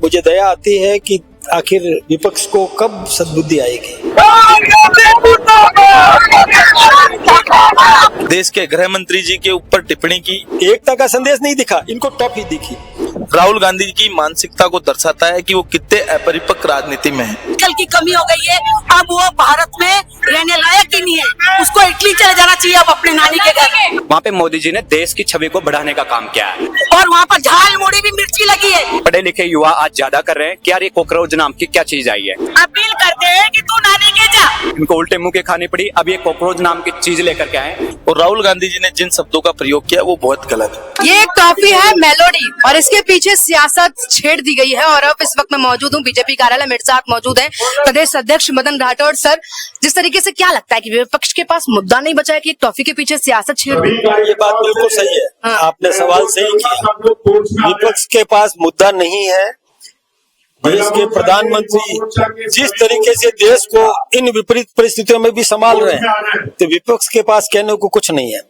मुझे दया आती है कि आखिर विपक्ष को कब सद्बुद्धि आएगी। देश के गृह मंत्री जी के ऊपर टिप्पणी की। एकता का संदेश नहीं दिखा, इनको टॉफी दिखी। राहुल गांधी जी की मानसिकता को दर्शाता है कि वो कितने अपरिपक्व राजनीति में है। कल की कमी हो गई है, अब वो भारत में रहने लायक ही नहीं है, उसको इटली चले जाना चाहिए अब अपने नानी के घर। वहाँ पे मोदी जी ने देश की छवि को बढ़ाने का काम किया है और वहाँ पर झाल मुड़ी भी मिर्ची लगी है। पढ़े लिखे युवा आज ज्यादा कर रहे हैं कि यार ये कॉकरोच नाम की क्या चीज आई है। अपील करते हैं कि तू नानी के जा। इनको उल्टे मुंह के खानी पड़ी, अब ये कॉकरोच नाम की चीज लेकर के आए। और राहुल गांधी जी ने जिन शब्दों का प्रयोग किया वो बहुत गलत है। ये एक टॉफी है मेलोडी और इसके पीछे सियासत छेड़ दी गई है। और अब इस वक्त मैं मौजूद हूँ बीजेपी कार्यालय, मेरे साथ मौजूद है प्रदेश अध्यक्ष मदन राठौड़। सर, जिस तरीके से क्या लगता है कि विपक्ष के पास मुद्दा नहीं बचा है कि एक टॉफी के पीछे सियासत छेड़ दी? ये बात बिल्कुल सही है। हाँ। आपने सवाल सही किया। विपक्ष के पास मुद्दा नहीं है। देश के प्रधानमंत्री जिस तरीके से देश को इन विपरीत परिस्थितियों में भी संभाल रहे हैं, तो विपक्ष के पास कहने को कुछ नहीं है।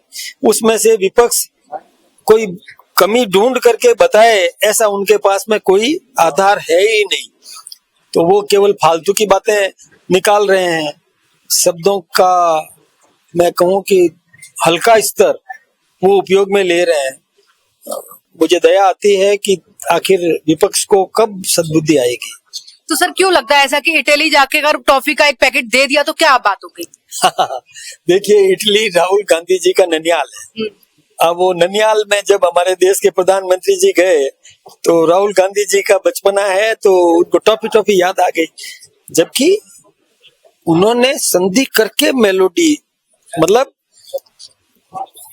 उसमें से विपक्ष कोई कमी ढूंढ करके बताए, ऐसा उनके पास में कोई आधार है ही नहीं। तो वो केवल फालतू की बातें निकाल रहे हैं। शब्दों का मैं कहूँ कि हल्का स्तर वो उपयोग में ले रहे हैं। मुझे दया आती है कि आखिर विपक्ष को कब सद्बुद्धि आएगी। तो सर, क्यों लगता है ऐसा कि इटली जाके अगर टॉफी का एक पैकेट दे दिया तो क्या बात हो गई? देखिए, इटली राहुल गांधी जी का ननियाल है। अब वो ननियाल में जब हमारे देश के प्रधानमंत्री जी गए तो राहुल गांधी जी का बचपना है, तो उनको टॉफी याद आ गई। जबकि उन्होंने संधि करके मेलोडी, मतलब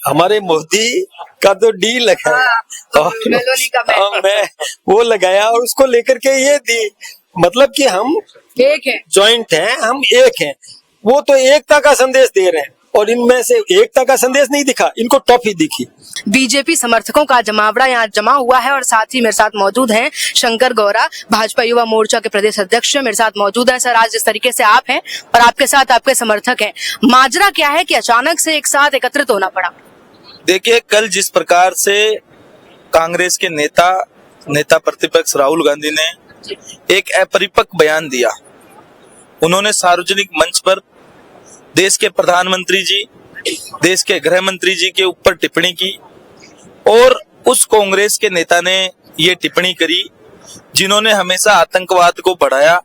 हमारे मोदी का तो डी लगाया और मैं वो लगाया और उसको लेकर के ये दी, मतलब कि हम एक है, जॉइंट हैं, हम एक हैं। वो तो एकता का संदेश दे रहे हैं और इनमें से एकता का संदेश नहीं दिखा, इनको टॉफी दिखी। बीजेपी समर्थकों का जमावड़ा यहाँ जमा हुआ है और साथ ही मेरे साथ मौजूद हैं शंकर गौरा, भाजपा युवा मोर्चा के प्रदेश अध्यक्ष मेरे साथ मौजूद हैं। सर, आज जिस तरीके से आप हैं और आपके साथ आपके समर्थक हैं, माजरा क्या है कि अचानक से एक साथ एकत्रित होना पड़ा? देखिए, कल जिस प्रकार से कांग्रेस के नेता प्रतिपक्ष राहुल गांधी ने एक अपरिपक्व बयान दिया, उन्होंने सार्वजनिक मंच पर देश के प्रधानमंत्री जी, देश के गृह मंत्री जी के ऊपर टिप्पणी की और उस कांग्रेस के नेता ने ये टिप्पणी करी जिन्होंने हमेशा आतंकवाद को बढ़ाया,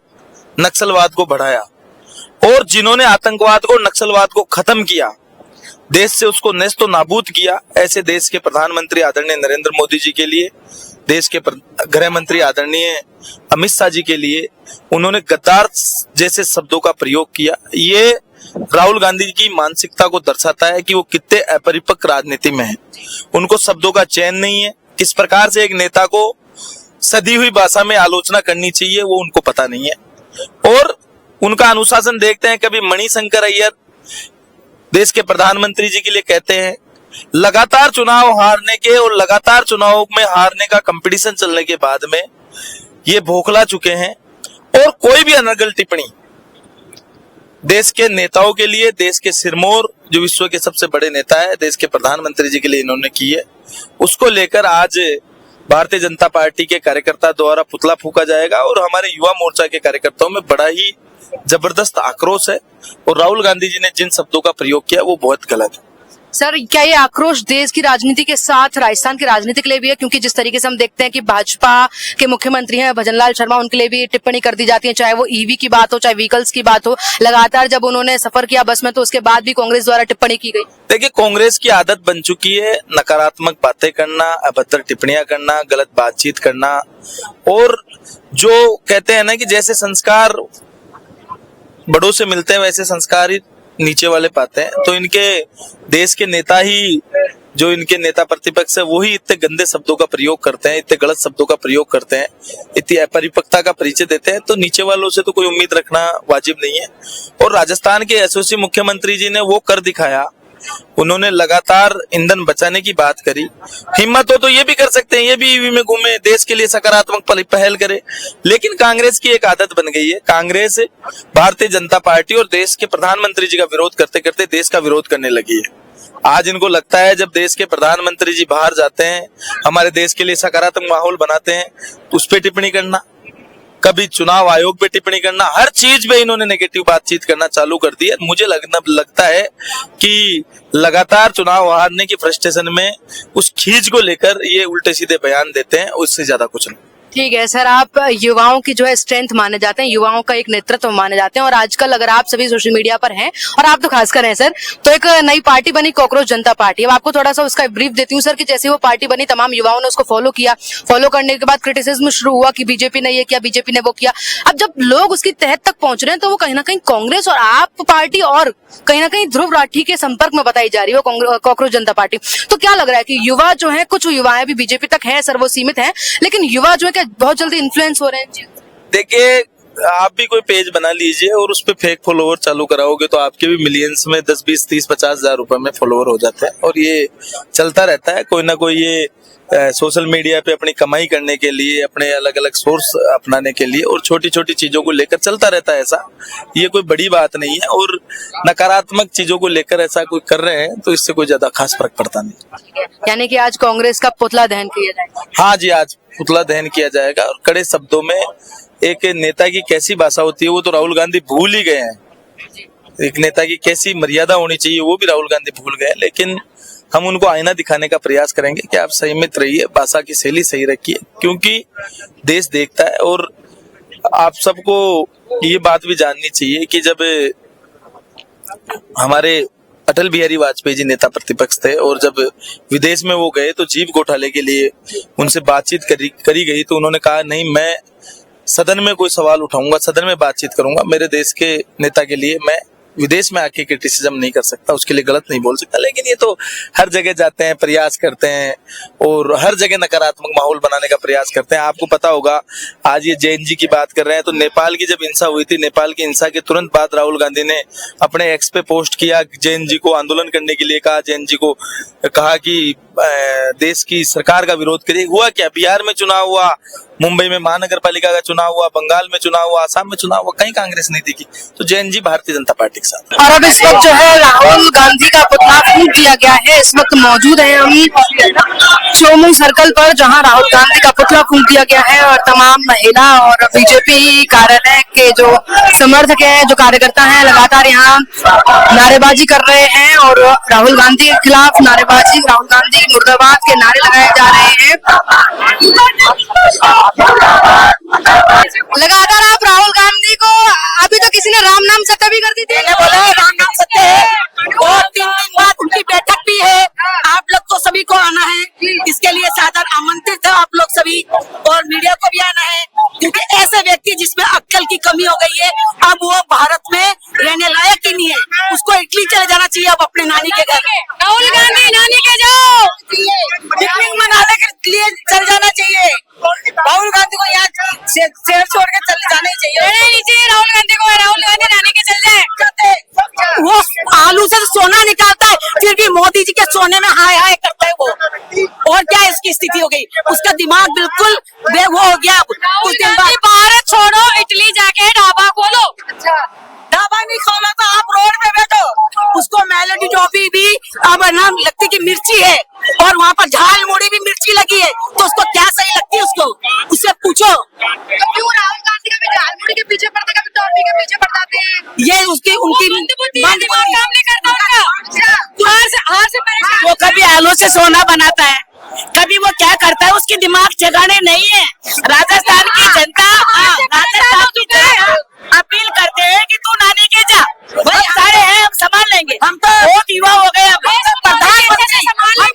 नक्सलवाद को बढ़ाया और जिन्होंने आतंकवाद को, नक्सलवाद को खत्म किया, देश से उसको नेस्तो नाबूद किया। ऐसे देश के प्रधानमंत्री आदरणीय नरेंद्र मोदी जी के लिए, देश के गृह मंत्री आदरणीय अमित शाह जी के लिए उन्होंने गद्दार जैसे शब्दों का प्रयोग किया। ये राहुल गांधी जी की मानसिकता को दर्शाता है कि वो कितने अपरिपक्व राजनीति में है। उनको शब्दों का चयन नहीं है। किस प्रकार से एक नेता को सदी हुई भाषा में आलोचना करनी चाहिए वो उनको पता नहीं है। और उनका अनुशासन देखते हैं। कभी मणिशंकर अय्यर देश के प्रधानमंत्री जी के लिए कहते हैं, लगातार चुनाव हारने के और लगातार चुनाव में हारने का कंपटीशन चलने के बाद में ये बौखला चुके हैं और कोई भी अनर्गल टिप्पणी देश के नेताओं के लिए, देश के सिरमौर जो विश्व के सबसे बड़े नेता है, देश के प्रधानमंत्री जी के लिए इन्होंने की है, उसको लेकर आज भारतीय जनता पार्टी के कार्यकर्ता द्वारा पुतला फूंका जाएगा और हमारे युवा मोर्चा के कार्यकर्ताओं में बड़ा ही जबरदस्त आक्रोश है। और राहुल गांधी जी ने जिन शब्दों का प्रयोग किया वो बहुत गलत है। सर, क्या ये आक्रोश देश की राजनीति के साथ राजस्थान की राजनीति के लिए भी है? क्योंकि जिस तरीके से हम देखते हैं कि भाजपा के मुख्यमंत्री हैं भजनलाल शर्मा, उनके लिए भी टिप्पणी कर दी जाती है, चाहे वो ईवी की बात हो, चाहे व्हीकल्स की बात हो। लगातार जब उन्होंने सफर किया बस में तो उसके बाद भी कांग्रेस द्वारा टिप्पणी की गई। देखिए, कांग्रेस की आदत बन चुकी है नकारात्मक बातें करना, अभद्र टिप्पणियां करना, गलत बातचीत करना और जो कहते हैं ना कि जैसे संस्कार बड़ों से मिलते हैं वैसे संस्कार ही नीचे वाले पाते हैं। तो इनके देश के नेता ही, जो इनके नेता प्रतिपक्ष है, वो ही इतने गंदे शब्दों का प्रयोग करते हैं, इतने गलत शब्दों का प्रयोग करते हैं, इतनी अपरिपक्वता का परिचय देते हैं। तो नीचे वालों से तो कोई उम्मीद रखना वाजिब नहीं है। और राजस्थान के यशस्वी मुख्यमंत्री जी ने वो कर दिखाया। उन्होंने लगातार ईंधन बचाने की बात करी। हिम्मत हो तो ये भी कर सकते हैं, ये भी ईवी में घूमे, देश के लिए सकारात्मक पहल करे। लेकिन कांग्रेस की एक आदत बन गई है। कांग्रेस भारतीय जनता पार्टी और देश के प्रधानमंत्री जी का विरोध करते करते देश का विरोध करने लगी है। आज इनको लगता है जब देश के प्रधानमंत्री जी बाहर जाते हैं, हमारे देश के लिए सकारात्मक माहौल बनाते हैं, तो उस पर टिप्पणी करना कभी चुनाव आयोग पे टिप्पणी करना, हर चीज पे इन्होंने नेगेटिव बातचीत करना चालू कर दी है। मुझे लगता है कि लगातार चुनाव हारने की फ्रस्ट्रेशन में उस खींच को लेकर ये उल्टे सीधे बयान देते हैं, उससे ज्यादा कुछ नहीं। ठीक है सर, आप युवाओं की जो है स्ट्रेंथ माने जाते हैं, युवाओं का एक नेतृत्व माने जाते हैं, और आजकल अगर आप सभी सोशल मीडिया पर हैं, और आप तो खासकर हैं सर, तो एक नई पार्टी बनी कॉकरोच जनता पार्टी। अब आपको थोड़ा सा उसका ब्रीफ देती हूँ सर कि जैसे वो पार्टी बनी, तमाम युवाओं ने उसको फॉलो किया, फॉलो करने के बाद क्रिटिसिज्म शुरू हुआ कि बीजेपी ने ये किया, बीजेपी ने वो किया। अब जब लोग उसकी तह तक पहुंच रहे हैं तो वो कहीं ना कहीं कांग्रेस और आप पार्टी और कहीं ना कहीं ध्रुव राठी के संपर्क में बताई जा रही है कॉकरोच जनता पार्टी। तो क्या लग रहा है कि युवा जो है, कुछ युवाएं भी बीजेपी तक हैं सर, वो सीमित हैं, लेकिन युवा जो है क्या बहुत जल्दी इन्फ्लुएंस हो रहे हैं? देखिए, आप भी कोई पेज बना लीजिए और उस पे फेक फॉलोवर चालू कराओगे तो आपके भी मिलियंस में 10, 20, 30, 50 हजार रुपए में फॉलोवर हो जाते हैं, और ये चलता रहता है। कोई ना कोई ये सोशल मीडिया पे अपनी कमाई करने के लिए, अपने अलग अलग सोर्स अपनाने के लिए, और छोटी छोटी चीजों को लेकर चलता रहता है ऐसा। ये कोई बड़ी बात नहीं है, और नकारात्मक चीजों को लेकर ऐसा कोई कर रहे हैं तो इससे कोई ज्यादा खास फर्क पड़ता नहीं। यानी कि आज कांग्रेस का पुतला दहन किया जाएगा? हाँ जी, आज पुतला दहन किया जाएगा, और कड़े शब्दों में एक नेता की कैसी भाषा होती है वो तो राहुल गांधी भूल ही गए हैं। एक नेता की कैसी मर्यादा होनी चाहिए वो भी राहुल गांधी भूल गए। लेकिन हम उनको आईना दिखाने का प्रयास करेंगे कि आप संयमित रहिए, भाषा की शैली सही रखिए, क्योंकि देश देखता है। और आप सबको ये बात भी जाननी चाहिए कि जब हमारे अटल बिहारी वाजपेयी जी नेता प्रतिपक्ष थे और जब विदेश में वो गए तो जीव घोटाले के लिए उनसे बातचीत करी गई, तो उन्होंने कहा नहीं, मैं सदन में कोई सवाल उठाऊंगा, सदन में बातचीत करूंगा, मेरे देश के नेता के लिए मैं विदेश में आके क्रिटिसिज्म नहीं कर सकता, उसके लिए गलत नहीं बोल सकता। लेकिन ये तो हर जगह जाते हैं, प्रयास करते हैं और हर जगह नकारात्मक माहौल बनाने का प्रयास करते हैं। आपको पता होगा, आज ये जेएनजी की बात कर रहे हैं, तो नेपाल की जब हिंसा हुई थी, नेपाल की हिंसा के तुरंत बाद राहुल गांधी ने अपने एक्स पे पोस्ट किया, जेएनजी को आंदोलन करने के लिए कहा, जेएनजी को कहा कि देश की सरकार का विरोध करिए। हुआ क्या? बिहार में चुनाव हुआ, मुंबई में महानगर पालिका का चुनाव हुआ, बंगाल में चुनाव हुआ, आसाम में चुनाव हुआ, कहीं कांग्रेस नहीं दिखी। तो जेएनजी भारतीय जनता पार्टी के साथ। और अब इस वक्त जो है राहुल गांधी का पुतला फूंक दिया गया है। इस वक्त मौजूद है हम चोमू सर्कल पर, जहां राहुल गांधी का पुतला फूंक दिया गया है, और तमाम महिला और बीजेपी कार्यालय के जो समर्थक हैं, जो कार्यकर्ता हैं, लगातार यहाँ नारेबाजी कर रहे हैं और राहुल गांधी के खिलाफ नारेबाजी, राहुल गांधी मुर्दाबाद के नारे लगाए जा रहे हैं। लगातार आप राहुल गांधी को, अभी तो किसी ने राम नाम सत्य भी कर दी थी, बोला राम नाम सत्य है, और 3 दिन बाद उनकी बैठक भी है। आप लोग को सभी को आना है, इसके लिए सादर आमंत्रित है आप लोग सभी, और मीडिया को भी आना है, क्योंकि ऐसे व्यक्ति जिसमें अक्ल की कमी हो गई है, अब वो भारत में रहने लायक ही नहीं है, उसको इटली चले जाना चाहिए अब अपने नानी के घर। राहुल गांधी नानी के जाओ, पिकनिक मनाने के लिए चल जाना चाहिए। राहुल गांधी को यहाँ शहर छोड़ के चले जाना ही चाहिए। राहुल गांधी को, राहुल गांधी नानी के चल जाए। वो आलू से सोना निकालता है, फिर भी मोदी जी के सोने में हाय हाय करता है वो। और क्या इसकी स्थिति हो गई, उसका दिमाग बिल्कुल वो हो गया। कुछ दिन बाद भारत छोड़ो, इटली जाके ढाबा खोलो। ढाबा नहीं खोला तो आप रोड पे बैठो। उसको मेलोडी टॉफी भी अब नाम लगती कि मिर्ची है, और वहाँ पर झाल मुड़ी भी मिर्ची लगी है, तो उसको क्या सही लगती है उसको, उससे पूछो। क्यों राहुल गांधी कभी झाल मुड़ी के पीछे पड़ते, कभी टॉफी के पीछे पड़ जाते हैं? ये उसकी उनकी दिमाग काम नहीं करता उनका, हार से परेशान। वो कभी आलू से सोना बनाता है, कभी वो क्या करता है, उसकी दिमाग जगाने नहीं है। राजस्थान की जनता, राजस्थान की जनता अपील करते हैं कि तू नानी के जा, भाई सारे हैं, हम संभाल लेंगे। हम तो बहुत युवा हो गए,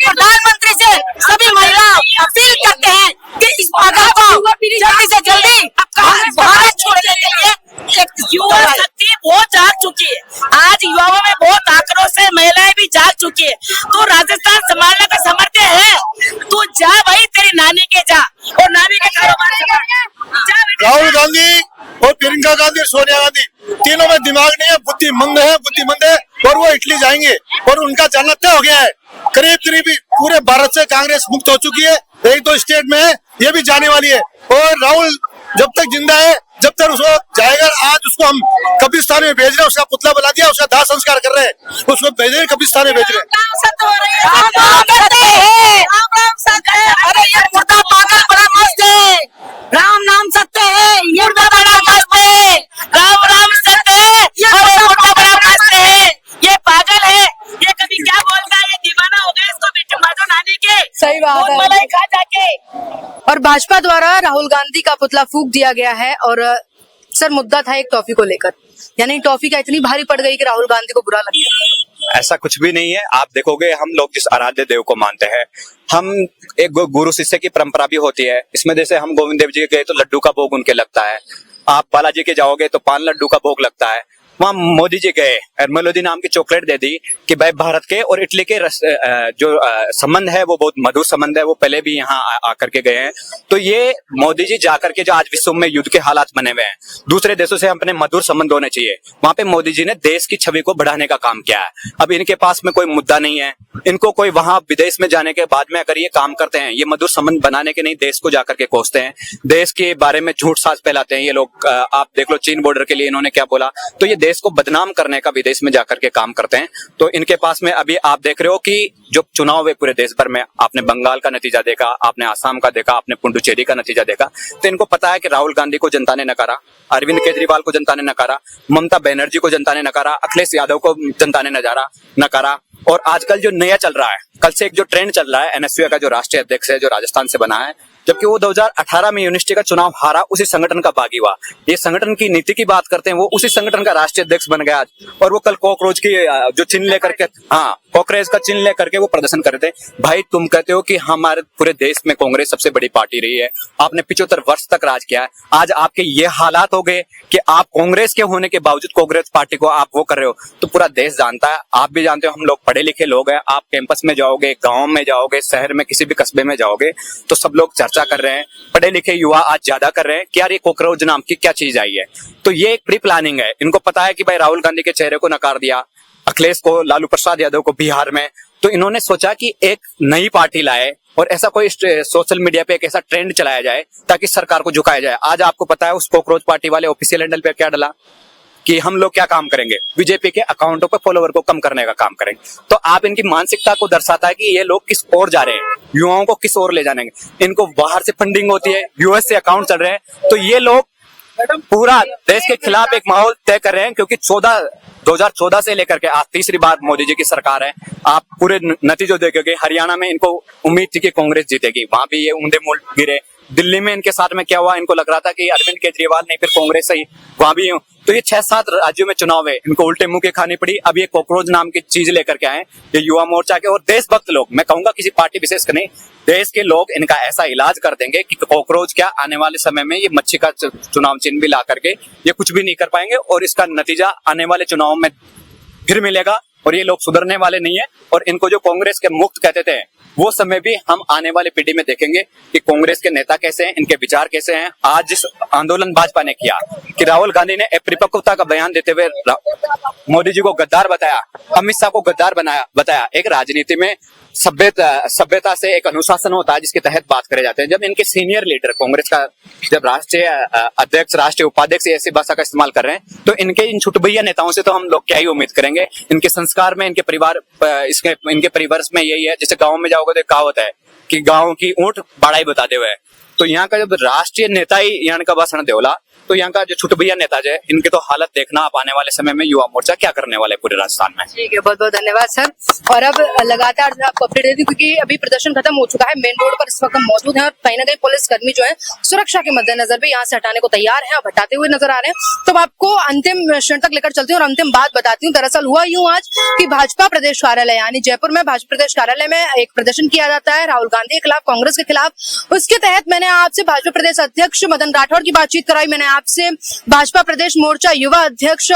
प्रधानमंत्री से सभी महिला अपील करते हैं कि इस पागल को जल्दी से जल्दी भारत छोड़ने के लिए। एक युवा शक्ति बहुत जाग चुकी है, आज युवाओं में बहुत आक्रोश है, महिलाएं भी जाग चुकी है। तो राजस्थान संभालने का सामर्थ्य है, तू जा भाई, तेरी नानी के जा, और नानी के कारोबार से राहुल गांधी और प्रियंका गांधी और सोनिया गांधी तीनों में दिमाग नहीं है, बुद्धिमंद है, और वो इटली जाएंगे, और उनका जाना तय हो गया है। करीब करीब पूरे भारत से कांग्रेस मुक्त हो चुकी है, 1-2 स्टेट में है, ये भी जाने वाली है। और राहुल जब तक जिंदा है, जब तक उसको जाएगा। आज उसको हम कब्रिस्तान में भेज रहे हैं, उसका पुतला बना दिया, उसका दाह संस्कार कर रहे हैं, उसको भेज रहे हैं, कब्रिस्तान में भेज रहे हैं। अरे ये मुर्दा पागल बड़ा मस्त है, राम नाम सत्य है, ये भाजपा द्वारा राहुल गांधी का पुतला फूंक दिया गया है और सर मुद्दा था एक टॉफी को लेकर, यानी टॉफी क्या इतनी भारी पड़ गई कि राहुल गांधी को बुरा लग गया। ऐसा कुछ भी नहीं है। आप देखोगे हम लोग जिस आराध्य देव को मानते हैं, हम एक गुरु शिष्य की परंपरा भी होती है। इसमें जैसे हम गोविंद देव जी के गए तो लड्डू का भोग उनके लगता है, आप बालाजी के जाओगे तो 5 लड्डू का भोग लगता है। वहाँ मोदी जी गए और मेलोडी नाम की चॉकलेट दे दी कि भाई भारत के और इटली के जो संबंध है वो बहुत मधुर संबंध है, वो पहले भी यहाँ आकर के गए हैं। तो ये मोदी जी जाकर के जो आज विश्व में युद्ध के हालात बने हुए हैं, दूसरे देशों से अपने मधुर संबंध होने चाहिए, वहां पे मोदी जी ने देश की छवि को बढ़ाने का काम किया है। अब इनके पास में कोई मुद्दा नहीं है, इनको कोई वहां विदेश में जाने के बाद में अगर ये काम करते हैं, ये मधुर संबंध बनाने के नहीं देश को जाकर के कोसते हैं, देश के बारे में झूठ साज फैलाते हैं ये लोग। आप देख लो चीन बॉर्डर के लिए इन्होंने क्या बोला, तो ये देश को बदनाम करने का विदेश में जाकर के काम करते हैं। तो इनके पास में अभी आप देख रहे हो कि जो चुनाव है पूरे देश भर में, आपने बंगाल का नतीजा देखा, आपने आसाम का देखा, आपने पुडुचेरी का नतीजा देखा, तो इनको पता है कि राहुल गांधी को जनता ने नकारा, अरविंद केजरीवाल को जनता ने नकारा, ममता बनर्जी को जनता ने नकारा, अखिलेश यादव को जनता ने नकारा। और आजकल जो नया चल रहा है, कल से एक जो ट्रेंड चल रहा है, एनएसयूआई का जो राष्ट्रीय अध्यक्ष है जो राजस्थान से बना है, जबकि वो 2018 में यूनिवर्सिटी का चुनाव हारा, उसी संगठन का बागी हुआ। ये संगठन की नीति की बात करते हैं, वो उसी संगठन का राष्ट्रीय अध्यक्ष बन गया आज। और वो कल कॉकरोच की जो चिन्ह लेकर के, कॉकरोच का चिन्ह लेकर के वो प्रदर्शन कर रहे थे। भाई तुम कहते हो कि हमारे पूरे देश में कांग्रेस सबसे बड़ी पार्टी रही है, आपने 75 वर्ष तक राज किया है, आज आपके ये हालात हो गए कि आप कांग्रेस के होने के बावजूद कांग्रेस पार्टी को आप वो कर रहे हो, तो पूरा देश जानता है, आप भी जानते हो, हम लोग पढ़े लिखे लोग हैं। आप कैंपस में जाओगे, गाँव में जाओगे, शहर में किसी भी कस्बे में जाओगे, तो सब लोग चर्चा कर रहे हैं, पढ़े लिखे युवा आज ज्यादा कर रहे हैं कि यार ये कॉकरोच नाम की क्या चीज आई है। तो ये एक प्री प्लानिंग है, इनको पता है कि भाई राहुल गांधी के चेहरे को नकार दिया, अखिलेश को, लालू प्रसाद यादव को बिहार में, तो इन्होंने सोचा कि एक नई पार्टी लाए और ऐसा कोई सोशल मीडिया पे एक ऐसा ट्रेंड चलाया जाए ताकि सरकार को झुकाया जाए। आज आपको पता है उस कॉकरोच पार्टी वाले ऑफिशियल हैंडल पे क्या डाला कि हम लोग क्या काम करेंगे, बीजेपी के अकाउंटों पर फॉलोवर को कम करने का काम करेंगे। तो आप इनकी मानसिकता को दर्शाता है कि ये लोग किस ओर जा रहे हैं, युवाओं को किस ओर ले जाएंगे। इनको बाहर से फंडिंग होती है, यूएस से अकाउंट चल रहे हैं, तो ये लोग पूरा देश के खिलाफ एक माहौल तय कर रहे हैं। क्योंकि 2014 से लेकर के आज तीसरी बार मोदी जी की सरकार है। आप पूरे नतीजों देखेंगे, हरियाणा में इनको उम्मीद थी कि कांग्रेस जीतेगी, वहां भी ये ऊंधे मूल गिरे। दिल्ली में इनके साथ में क्या हुआ, इनको लग रहा था कि अरविंद केजरीवाल नहीं फिर कांग्रेस सही, वहां भी। तो ये 6-7 राज्यों में चुनाव है, इनको उल्टे मुंह की खानी पड़ी। अब ये कॉकरोच नाम की चीज लेकर के आए ये युवा मोर्चा के और देशभक्त लोग, मैं कहूंगा किसी पार्टी विशेष का नहीं, देश के लोग इनका ऐसा इलाज कर देंगे कि कॉकरोच क्या आने वाले समय में ये मच्छी का चुनाव चिन्ह भी ला करके ये कुछ भी नहीं कर पाएंगे और इसका नतीजा आने वाले चुनाव में फिर मिलेगा। और ये लोग सुधरने वाले नहीं है। और इनको जो कांग्रेस के मुक्त कहते थे, वो समय भी हम आने वाले पीढ़ी में देखेंगे कि कांग्रेस के नेता कैसे हैं, इनके विचार कैसे हैं। आज जिस आंदोलन भाजपा ने किया कि राहुल गांधी ने परिपक्वता का बयान देते हुए मोदी जी को गद्दार बताया, अमित शाह को गद्दार बताया। एक राजनीति में सभ्यता से एक अनुशासन होता है जिसके तहत बात करे जाते हैं। जब इनके सीनियर लीडर कांग्रेस का जब राष्ट्रीय अध्यक्ष, राष्ट्रीय उपाध्यक्ष ऐसी भाषा का इस्तेमाल कर रहे हैं, तो इनके इन छुटभैया नेताओं से तो हम लोग क्या ही उम्मीद करेंगे। इनके संस्कार में, इनके परिवार में यही है। जैसे गाँव में जाओगे तो कहावत है कि गाँव की ऊंट बड़ाई बताते हुए, तो यहाँ का जब राष्ट्रीय नेता ही यहाँ का भाषण देवला, तो यहाँ का जो छुटभैया नेता है, इनके तो हालत देखना आप आने वाले समय में युवा मोर्चा क्या करने वाले पूरे राजस्थान में। ठीक है, बहुत बहुत धन्यवाद सर। और अब लगातार आपको अपडेट दे दी क्योंकि अभी प्रदर्शन खत्म हो चुका है, मेन रोड पर इस वक्त हम मौजूद हैं और कहीं ना कहीं पुलिस कर्मी जो है सुरक्षा के मद्देनजर भी यहाँ से हटाने को तैयार है, अब हटाते हुए नजर आ रहे हैं। तो आपको अंतिम क्षण तक लेकर चलती हूँ और अंतिम बात बताती हूँ। दरअसल हुआ यूं आज कि भाजपा प्रदेश कार्यालय यानी जयपुर में भाजपा प्रदेश कार्यालय में एक प्रदर्शन किया जाता है राहुल गांधी के खिलाफ, कांग्रेस के खिलाफ। उसके तहत मैंने आपसे भाजपा प्रदेश अध्यक्ष मदन राठौड़ की बातचीत कराई, मैंने आपसे भाजपा प्रदेश मोर्चा युवा अध्यक्ष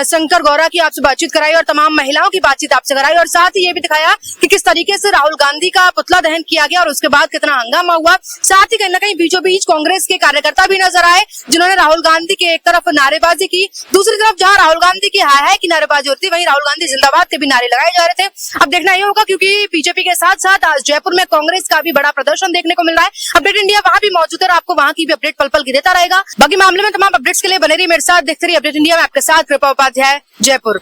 शंकर गौरा की आपसे बातचीत कराई और तमाम महिलाओं की बातचीत आपसे कराई और साथ ही ये भी दिखाया कि किस तरीके से राहुल गांधी का पुतला दहन किया गया और उसके बाद कितना हंगामा हुआ। साथ ही कहीं ना कहीं बीचों बीच कांग्रेस के कार्यकर्ता भी नजर आए जिन्होंने राहुल गांधी के एक तरफ नारेबाजी की, दूसरी तरफ जहां राहुल गांधी की हाय की नारेबाजी होती वहीं राहुल गांधी जिंदाबाद के भी नारे लगाए जा रहे थे। अब देखना ये होगा क्योंकि बीजेपी के साथ साथ आज जयपुर में कांग्रेस का भी बड़ा प्रदर्शन देखने को मिल रहा है। अपडेट इंडिया वहां भी मौजूद है और आपको वहां की भी अपडेट पल पल की देता रहेगा। बाकी मामले में तमाम अपडेट्स के लिए बने रही मेरे साथ, देखते रहिए अपडेट इंडिया में आपके साथ कृपा उपाध्याय, जयपुर।